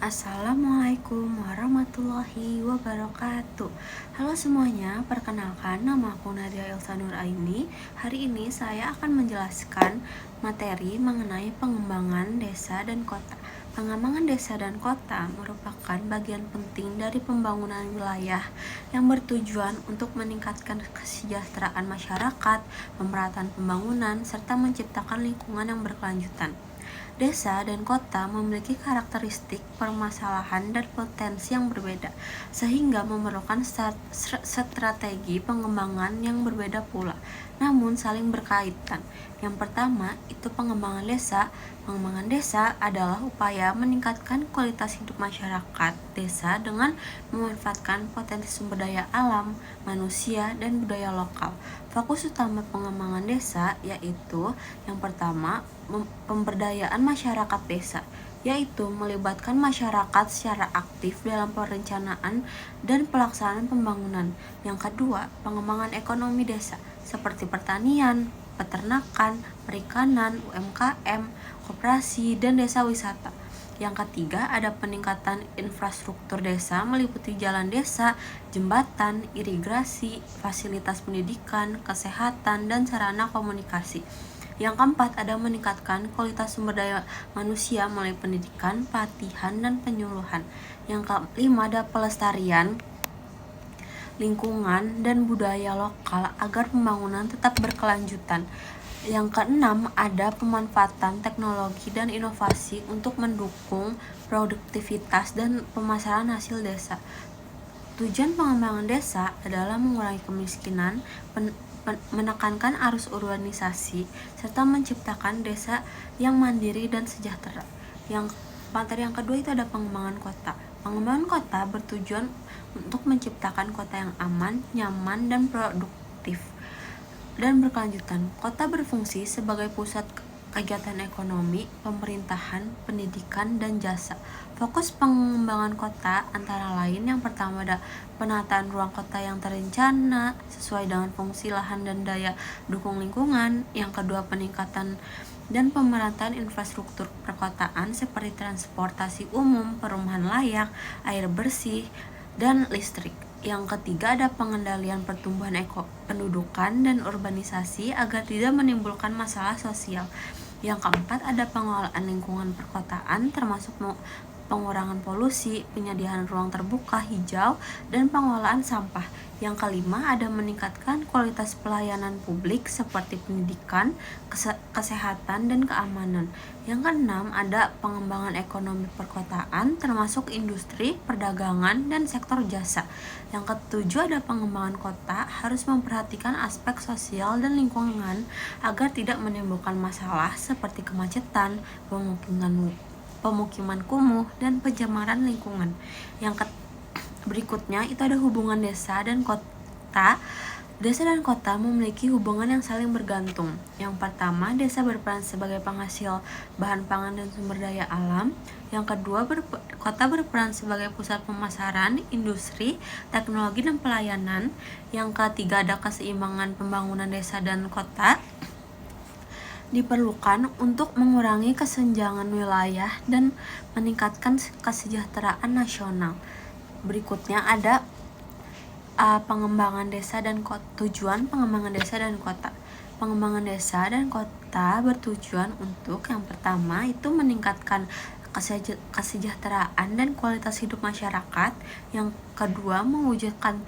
Assalamualaikum warahmatullahi wabarakatuh. Halo semuanya, perkenalkan nama aku Nadia Elsa Nuraini. Hari ini saya akan menjelaskan materi mengenai pengembangan desa dan kota. Pengembangan desa dan kota merupakan bagian penting dari pembangunan wilayah yang bertujuan untuk meningkatkan kesejahteraan masyarakat, pemerataan pembangunan, serta menciptakan lingkungan yang berkelanjutan. Desa dan kota memiliki karakteristik, permasalahan, dan potensi yang berbeda, sehingga memerlukan strategi pengembangan yang berbeda pula, namun saling berkaitan. Yang pertama, itu pengembangan desa. Pengembangan desa adalah upaya meningkatkan kualitas hidup masyarakat desa dengan memanfaatkan potensi sumber daya alam, manusia, dan budaya lokal. Fokus utama pengembangan desa yaitu yang pertama, pemberdayaan masyarakat desa, yaitu melibatkan masyarakat secara aktif dalam perencanaan dan pelaksanaan pembangunan. Yang kedua, pengembangan ekonomi desa seperti pertanian, peternakan, perikanan, UMKM, koperasi, dan desa wisata. Yang ketiga, ada peningkatan infrastruktur desa meliputi jalan desa, jembatan, irigasi, fasilitas pendidikan, kesehatan, dan sarana komunikasi. Yang keempat, ada meningkatkan kualitas sumber daya manusia melalui pendidikan, pelatihan, dan penyuluhan. Yang kelima, ada pelestarian lingkungan dan budaya lokal agar pembangunan tetap berkelanjutan. Yang keenam, ada pemanfaatan teknologi dan inovasi untuk mendukung produktivitas dan pemasaran hasil desa. Tujuan pengembangan desa adalah mengurangi kemiskinan, menekankan arus urbanisasi, serta menciptakan desa yang mandiri dan sejahtera. Materi yang kedua itu ada pengembangan kota. Pengembangan kota bertujuan untuk menciptakan kota yang aman, nyaman, dan produktif dan berkelanjutan. Kota berfungsi sebagai pusat kegiatan ekonomi, pemerintahan, pendidikan, dan jasa. Fokus pengembangan kota antara lain yang pertama ada penataan ruang kota yang terencana sesuai dengan fungsi lahan dan daya dukung lingkungan. Yang kedua, peningkatan dan pemerataan infrastruktur perkotaan seperti transportasi umum, perumahan layak, air bersih, dan listrik. Yang ketiga, ada pengendalian pertumbuhan pendudukan dan urbanisasi agar tidak menimbulkan masalah sosial. Yang keempat, ada pengelolaan lingkungan perkotaan termasuk pengurangan polusi, penyediaan ruang terbuka hijau, dan pengelolaan sampah. Yang kelima, ada meningkatkan kualitas pelayanan publik seperti pendidikan, kesehatan, dan keamanan. Yang keenam, ada pengembangan ekonomi perkotaan termasuk industri, perdagangan, dan sektor jasa. Yang ketujuh, ada pengembangan kota harus memperhatikan aspek sosial dan lingkungan agar tidak menimbulkan masalah seperti kemacetan, pemukiman kumuh, dan pencemaran lingkungan. Berikutnya itu ada hubungan desa dan kota. Desa dan kota memiliki hubungan yang saling bergantung. Yang pertama, desa berperan sebagai penghasil bahan pangan dan sumber daya alam. Yang kedua, kota berperan sebagai pusat pemasaran, industri, teknologi, dan pelayanan. Yang ketiga, ada keseimbangan pembangunan desa dan kota diperlukan untuk mengurangi kesenjangan wilayah dan meningkatkan kesejahteraan nasional. Berikutnya ada pengembangan desa dan kota. Tujuan pengembangan desa dan kota. Pengembangan desa dan kota bertujuan untuk yang pertama itu meningkatkan kesejahteraan dan kualitas hidup masyarakat. Yang kedua, mewujudkan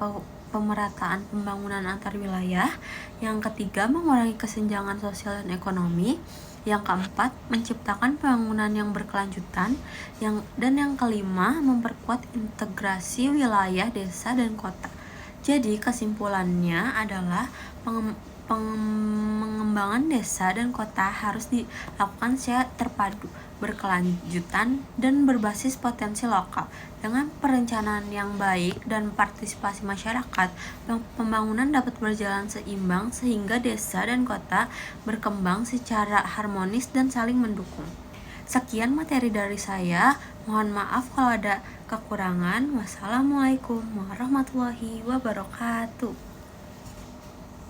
pemerataan pembangunan antar wilayah. Yang ketiga, mengurangi kesenjangan sosial dan ekonomi. Yang keempat, menciptakan pembangunan yang berkelanjutan. Dan yang kelima, memperkuat integrasi wilayah desa dan kota. Jadi kesimpulannya adalah pengembangan desa dan kota harus dilakukan secara terpadu, berkelanjutan, dan berbasis potensi lokal. Dengan perencanaan yang baik dan partisipasi masyarakat, pembangunan dapat berjalan seimbang sehingga desa dan kota berkembang secara harmonis dan saling mendukung. Sekian materi dari saya. Mohon maaf kalau ada kekurangan. Wassalamualaikum warahmatullahi wabarakatuh.